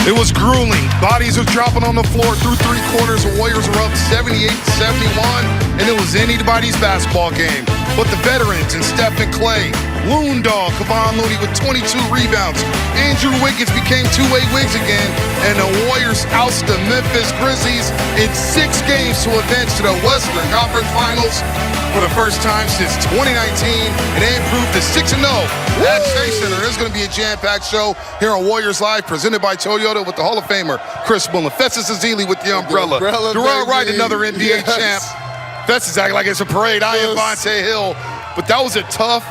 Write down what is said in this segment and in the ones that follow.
It was grueling. Bodies were dropping on the floor through three quarters. The Warriors were up 78-71, and it was anybody's basketball game. But the veterans and Steph and Clay, Loon Dog, Kevon Looney with 22 rebounds. Andrew Wiggins became two-way Wiggs again, and the Warriors oust the Memphis Grizzlies in 6 games to advance to the Western Conference Finals for the first time since 2019, and they improved to 6-0 at Chase Center. There's going to be a jam-packed show here on Warriors Live, presented by Toyota with the Hall of Famer Chris Mullen. Festus Ezeli with the umbrella. Durant Wright, another NBA champ. Festus acting like it's a parade. I am Vontae Hill. But that was a tough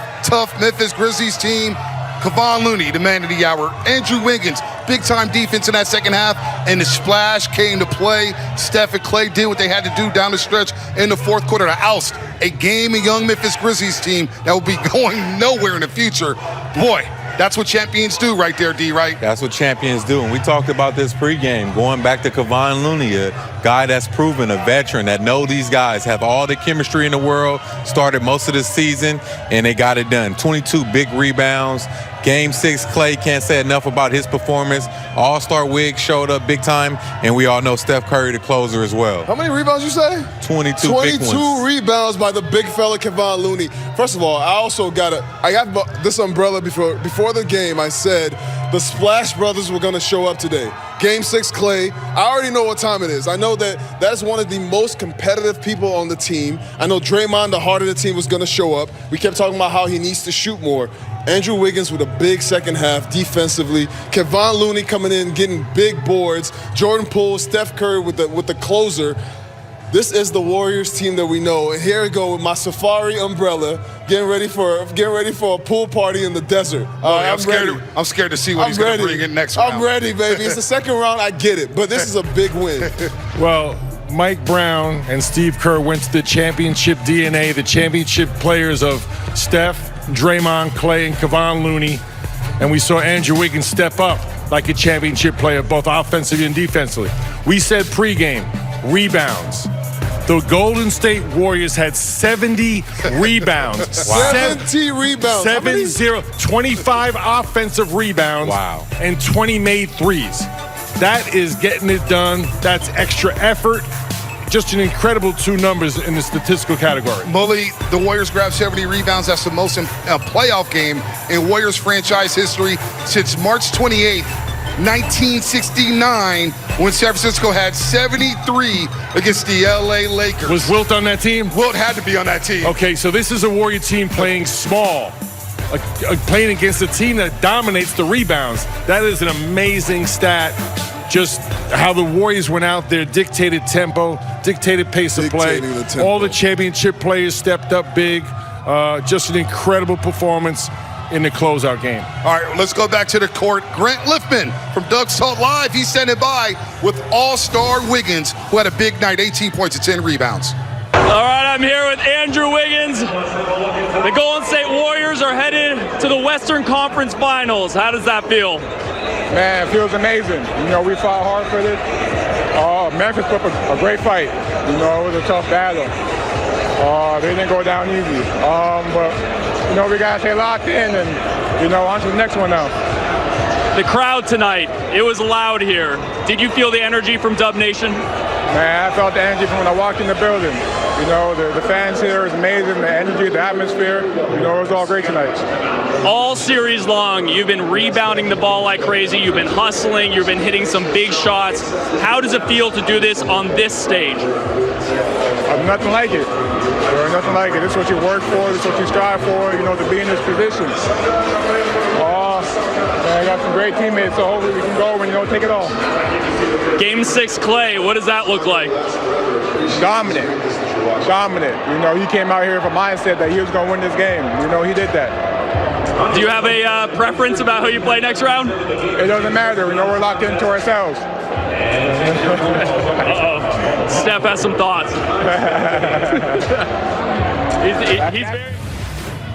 Memphis Grizzlies team. Kevon Looney, the man of the hour. Andrew Wiggins, big-time defense in that second half, and the splash came to play. Steph and Clay did what they had to do down the stretch in the fourth quarter to oust a game and young Memphis Grizzlies team that will be going nowhere in the future. Boy, that's what champions do right there, D, right? That's what champions do. And we talked about this pregame, going back to Kevon Looney, a guy that's proven, a veteran that know these guys, have all the chemistry in the world, started most of the season, and they got it done. 22 big rebounds. Game 6, Clay, can't say enough about his performance. All-star Wiggs showed up big time, and we all know Steph Curry, the closer, as well. How many rebounds you say? 22 big ones. 22 rebounds by the big fella Kevon Looney. First of all, I got this umbrella before the game. I said the Splash Brothers were going to show up today. Game 6, Clay. I already know what time it is. I know that's one of the most competitive people on the team. I know Draymond, the heart of the team, was going to show up. We kept talking about how he needs to shoot more. Andrew Wiggins with a big second half defensively. Kevon Looney coming in, getting big boards. Jordan Poole, Steph Curry with the closer. This is the Warriors team that we know. And here I go with my Safari umbrella, getting ready for a pool party in the desert. I'm scared to see what he's going to bring in next round. I'm ready, baby. It's the second round. I get it. But this is a big win. Well, Mike Brown and Steve Kerr went to the championship DNA, the championship players of Steph, Draymond, Clay, and Kevon Looney. And we saw Andrew Wiggins step up like a championship player, both offensively and defensively. We said pregame, rebounds. The Golden State Warriors had 70 rebounds. Wow. 70 rebounds. 7-0, 25 offensive rebounds. Wow. And 20 made threes. That is getting it done. That's extra effort. Just an incredible 2 numbers in the statistical category. Mully, the Warriors grabbed 70 rebounds. That's the most in a playoff game in Warriors franchise history since March 28th, 1969, when San Francisco had 73 against the LA Lakers. Was Wilt on that team? Wilt had to be on that team. Okay, so this is a Warrior team playing small, playing against a team that dominates the rebounds. That is an amazing stat. Just how the Warriors went out there, dictated tempo, dictated pace of play. All the championship players stepped up big. Just an incredible performance in the closeout game. All right, let's go back to the court. Grant Liffman from Doug's Talk Live. He's standing by with all-star Wiggins, who had a big night, 18 points and 10 rebounds. All right, I'm here with Andrew Wiggins. The Golden State Warriors are headed to the Western Conference Finals. How does that feel? Man, it feels amazing. You know, we fought hard for this. Memphis put up a great fight. You know, it was a tough battle. They didn't go down easy. But, you know, we got to stay locked in and, you know, on to the next one now. The crowd tonight, it was loud here. Did you feel the energy from Dub Nation? Man, I felt the energy from when I walked in the building. You know, the fans here is amazing, the energy, the atmosphere. You know, it was all great tonight. All series long, you've been rebounding the ball like crazy. You've been hustling. You've been hitting some big shots. How does it feel to do this on this stage? Nothing like it. Nothing like it. This is what you work for. This is what you strive for, you know, to be in this position. Man, I got some great teammates, so hopefully we can go and, you know, take it all. Game 6, Clay, what does that look like? Dominant. You know, he came out here with a mindset that he was going to win this game. You know, he did that. Do you have a preference about who you play next round? It doesn't matter. We know we're locked into ourselves. Uh-oh. Steph has some thoughts. He's very...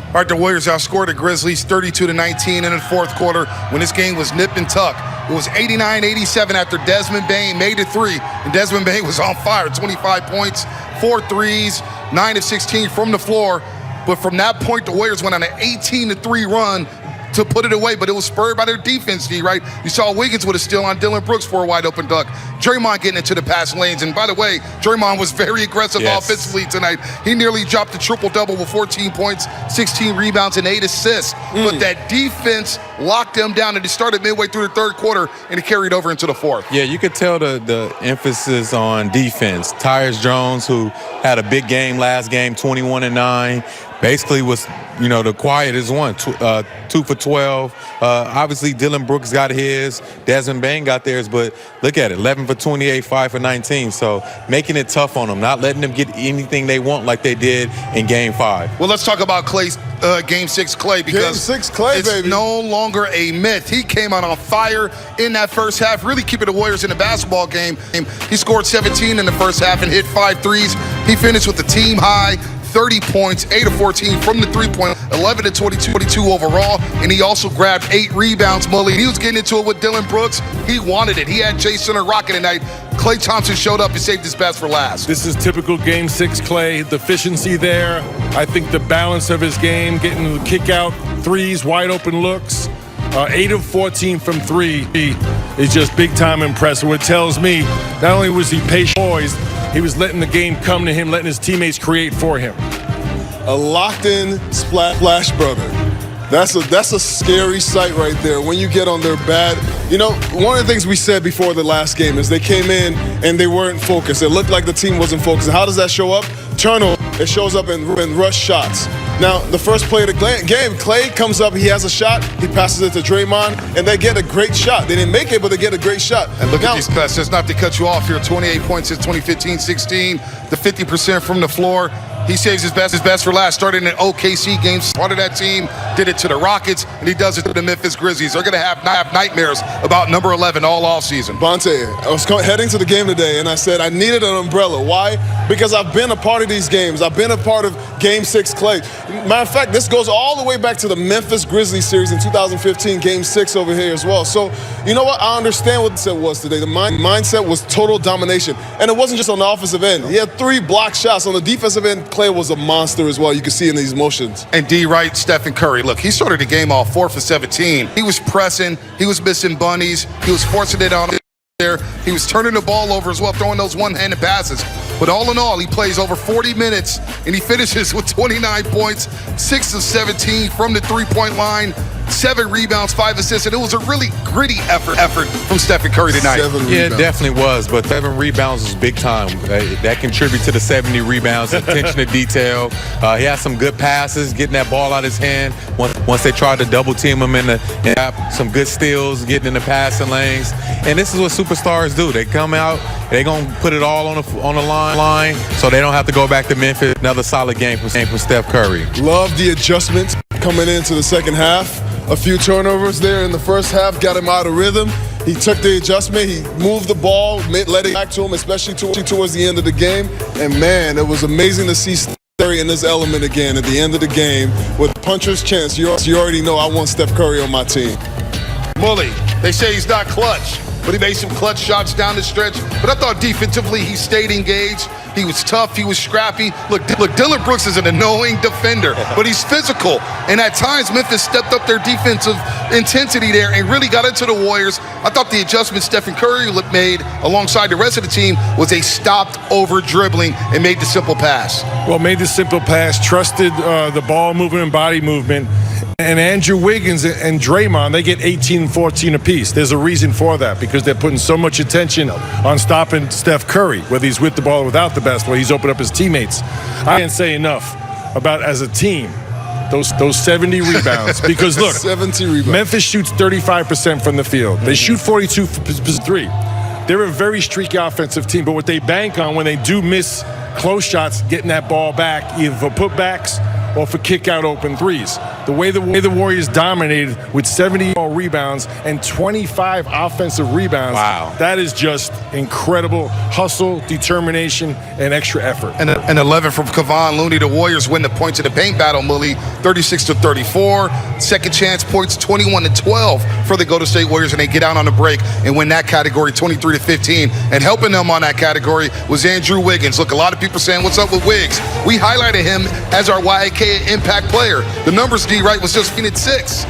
All right, the Warriors outscored the Grizzlies 32-19 in the fourth quarter when this game was nip and tuck. It was 89-87 after Desmond Bane made it 3, and Desmond Bane was on fire, 25 points, 4 threes, 9 of 16 from the floor. But from that point, the Warriors went on an 18-3 run to put it away, but it was spurred by their defense, D, right? You saw Wiggins with a steal on Dillon Brooks for a wide open dunk. Draymond getting into the passing lanes. And by the way, Draymond was very aggressive offensively tonight. He nearly dropped a triple-double with 14 points, 16 rebounds, and 8 assists. But that defense locked them down, and it started midway through the third quarter, and it carried over into the fourth. Yeah, you could tell the emphasis on defense. Tyus Jones, who had a big game last game, 21-9, basically was, the quietest one, 2 for 12. Obviously, Dillon Brooks got his. Desmond Bain got theirs, but look at it, 11 for 28, 5 for 19. So making it tough on them, not letting them get anything they want like they did in Game 5. Well, let's talk about Clay's Game 6 Clay, because Game 6 Clay, it's baby. no longer a myth. He came out on fire in that first half, really keeping the Warriors in the basketball game. He scored 17 in the first half and hit 5 threes. He finished with the team high 30 points, 8 of 14 from the three-point, 11 to 22 overall, and he also grabbed 8 rebounds, Mully. He was getting into it with Dillon Brooks. He wanted it. He had Jason rocking tonight. Klay Thompson showed up and saved his best for last. This is typical Game 6 Klay. The efficiency there. I think the balance of his game, getting the kick-out threes, wide-open looks. 8 of 14 from 3 is just big-time impressive. What tells me, not only was he patient, poised, he was letting the game come to him, letting his teammates create for him. A locked-in splash brother. That's a scary sight right there when you get on their bad. One of the things we said before the last game is they came in and they weren't focused. It looked like the team wasn't focused. And how does that show up? Turnover. It shows up in rush shots. Now, the first play of the game, Klay comes up, he has a shot, he passes it to Draymond, and they get a great shot. They didn't make it, but they get a great shot. And look at these passes. Just not to cut you off here, 28 points since 2015-16, the 50% from the floor. He saves his best for last. Started in an OKC game, part of that team, did it to the Rockets, and he does it to the Memphis Grizzlies. They're going to have nightmares about number 11 all offseason. Bonte, I was heading to the game today, and I said I needed an umbrella. Why? Because I've been a part of these games. I've been a part of Game 6 Klay. Matter of fact, this goes all the way back to the Memphis Grizzlies series in 2015, Game 6 over here as well. So, you know what? I understand what the mindset was today. The mindset was total domination. And it wasn't just on the offensive end. He had 3 block shots. On the defensive end, Klay was a monster as well. You can see in these motions. And D. Wright, Stephen Curry. Look, he started the game off 4 for 17. He was pressing. He was missing bunnies. He was forcing it on there. He was turning the ball over as well, throwing those one-handed passes. But all in all, he plays over 40 minutes, and he finishes with 29 points, 6 of 17 from the three-point line, 7 rebounds, 5 assists, and it was a really gritty effort from Stephen Curry tonight. Yeah, it definitely was, but 7 rebounds was big time. That contributed to the 70 rebounds, attention to detail. He had some good passes, getting that ball out of his hand. Once they tried to double team him and some good steals, getting in the passing lanes. And this is what superstars do. They come out, they're going to put it all on the line, so they don't have to go back to Memphis. Another solid game from Steph Curry. Love the adjustments coming into the second half. A few turnovers there in the first half got him out of rhythm. He took the adjustment. He moved the ball, let it back to him, especially towards the end of the game. And, man, it was amazing to see Steph Curry in this element again at the end of the game with puncher's chance. You already know I want Steph Curry on my team. Mully, they say he's not clutch, but he made some clutch shots down the stretch. But I thought defensively he stayed engaged. He was tough. He was scrappy. Look, Dillon Brooks is an annoying defender, but he's physical. And at times, Memphis stepped up their defensive intensity there and really got into the Warriors. I thought the adjustment Stephen Curry made alongside the rest of the team was a stopped over dribbling and made the simple pass. Well, made the simple pass, trusted the ball movement and body movement. And Andrew Wiggins and Draymond, they get 18 and 14 apiece. There's a reason for that, because they're putting so much attention on stopping Steph Curry, whether he's with the ball or without the basketball. He's opened up his teammates. I can't say enough about, as a team, those 70 rebounds. Because, look, 70 rebounds. Memphis shoots 35% from the field. They shoot 42 for 3. They're a very streaky offensive team, but what they bank on when they do miss close shots, getting that ball back, either for putbacks or for kick-out open threes. The way the Warriors dominated with 70 rebounds and 25 offensive rebounds, wow, that is just incredible hustle, determination, and extra effort. And 11 from Kevon Looney. The Warriors win the points of the paint battle, Mully, 36-34. Second chance points, 21-12 for the Golden State Warriors, and they get out on the break and win that category 23-15. And helping them on that category was Andrew Wiggins. Look, a lot of people saying, what's up with Wiggs? We highlighted him as our YK impact player. The numbers, D. Wright, was just at 6.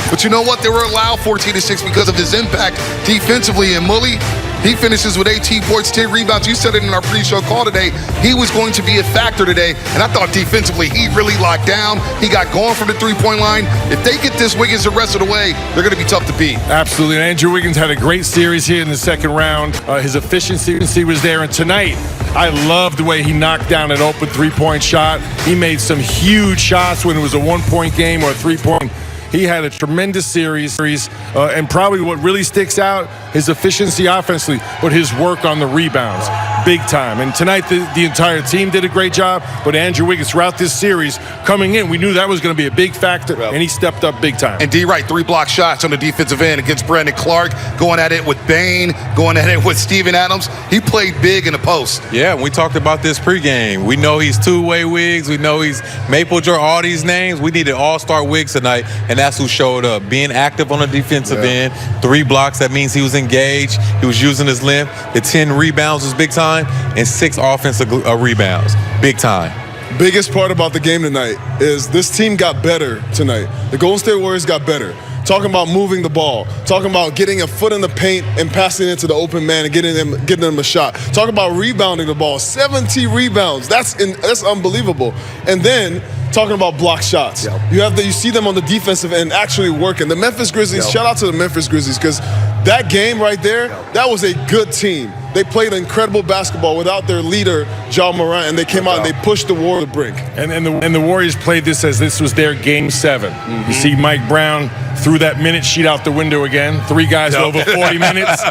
But you know what? They were allowed 14-6 because of his impact defensively. And Mully, he finishes with 18 points, 10 rebounds. You said it in our pre-show call today. He was going to be a factor today. And I thought defensively, he really locked down. He got going from the three-point line. If they get this Wiggins the rest of the way, they're going to be tough to beat. Absolutely. And Andrew Wiggins had a great series here in the second round. His efficiency was there. And tonight, I love the way he knocked down an open three-point shot. He made some huge shots when it was a one-point game or a three-point. He had a tremendous series, and probably what really sticks out, his efficiency offensively, but his work on the rebounds, big time. And tonight, the entire team did a great job, but Andrew Wiggins, throughout this series, coming in, we knew that was going to be a big factor, and he stepped up big time. And D. Wright, 3 block shots on the defensive end against Brandon Clark, going at it with Bain, going at it with Steven Adams. He played big in the post. Yeah, we talked about this pregame. We know he's two-way Wiggs. We know he's Maple Joe, all these names. We needed all-star Wiggs tonight, and that's who showed up. Being active on the defensive end, 3 blocks, that means he was engaged. He was using his length. The 10 rebounds was big time, and 6 offensive rebounds, big time. Biggest part about the game tonight is this team got better tonight. The Golden State Warriors got better. Talking about moving the ball, talking about getting a foot in the paint and passing it to the open man and getting them a shot. Talking about rebounding the ball, 70 rebounds. That's unbelievable. And then talking about block shots. Yep. You see them on the defensive end actually working. The Memphis Grizzlies, shout out to the Memphis Grizzlies, because that game right there, that was a good team. They played incredible basketball without their leader, Ja Morant, and they came out and they pushed the war to the brink. And the Warriors played this as this was their game 7. You see Mike Brown threw that minute sheet out the window again. 3 guys over 40 minutes.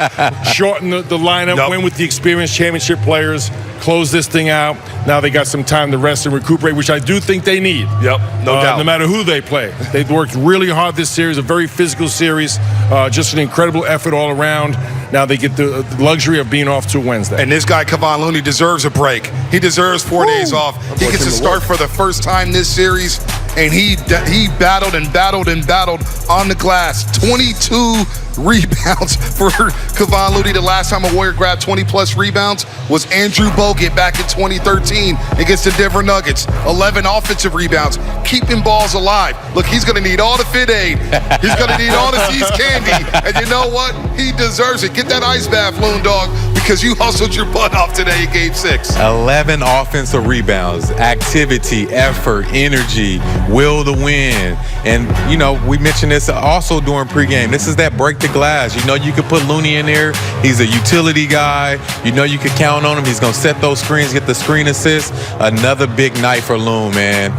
Shorten the lineup, win with the experienced championship players, close this thing out. Now they got some time to rest and recuperate, which I do think they need. No doubt. No matter who they play. They've worked really hard this series, a very physical series, just an incredible effort all around. Now they get the luxury of being off to Wednesday. And this guy, Kevon Looney, deserves a break. He deserves 4 days off. He gets to start for the first time this series, and he battled and battled and battled on the glass. 22 rebounds for Kevon Looney. The last time a Warrior grabbed 20-plus rebounds was Andrew Bogut back in 2013 against the Denver Nuggets. 11 offensive rebounds, keeping balls alive. Look, he's going to need all the Fit Aid. He's going to need all the Seas candy. And you know what? He deserves it. Get that ice bath, Loon Dog, because you hustled your butt off today in Game 6. 11 offensive rebounds, activity, effort, energy, will to win. And, you know, we mentioned this also during pregame. This is that break the glass. You know you could put Looney in there. He's a utility guy. You know you could count on him. He's going to set those screens, get the screen assist. Another big night for Loon, man.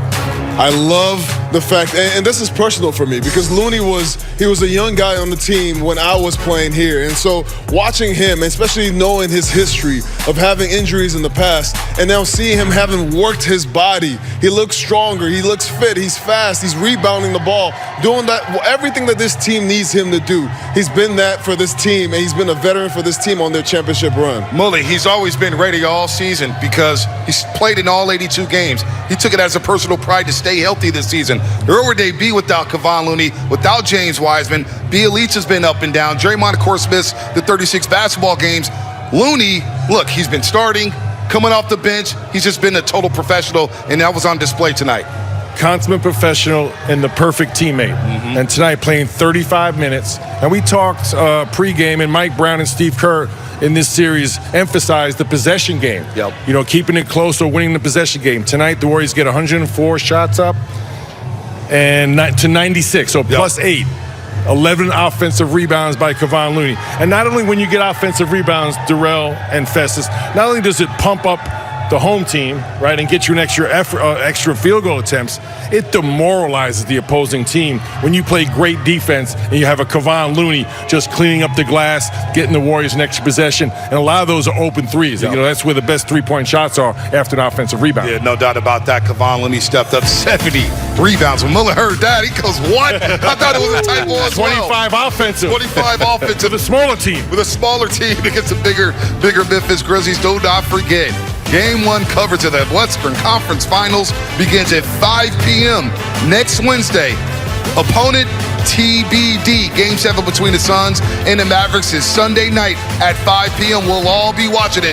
I love the fact, and this is personal for me, because Looney was a young guy on the team when I was playing here. And so watching him, especially knowing his history of having injuries in the past, and now seeing him having worked his body, he looks stronger, he looks fit, he's fast, he's rebounding the ball, doing that, everything that this team needs him to do. He's been that for this team, and he's been a veteran for this team on their championship run. Mully, he's always been ready all season because he's played in all 82 games. He took it as a personal pride to stay healthy this season. Where would they be without Kevon Looney, without James Wiseman? Bielitsa has been up and down. Draymond, of course, missed the 36 basketball games. Looney, look, he's been starting, coming off the bench. He's just been a total professional, and that was on display tonight. Consummate professional and the perfect teammate. And tonight playing 35 minutes. And we talked pregame, and Mike Brown and Steve Kerr in this series emphasized the possession game. You know, keeping it close or winning the possession game. Tonight, the Warriors get 104 shots up and to 96, so plus 8. 11 offensive rebounds by Kevon Looney. And not only when you get offensive rebounds, Darrell and Festus, not only does it pump up the home team, right, and get you an extra field goal attempts, it demoralizes the opposing team when you play great defense and you have a Kevon Looney just cleaning up the glass, getting the Warriors an extra possession, and a lot of those are open threes. You know, that's where the best three-point shots are after an offensive rebound. Yeah, no doubt about that. Kevon Looney stepped up 70 rebounds. When Miller heard that, he goes, what? I thought it was a typo as 25 well. offensive. 25 offensive. With a smaller team. With a smaller team against the bigger Memphis Grizzlies. Do not forget, Game 1 coverage of the Western Conference Finals begins at 5 p.m. next Wednesday. Opponent TBD. Game 7 between the Suns and the Mavericks is Sunday night at 5 p.m. We'll all be watching it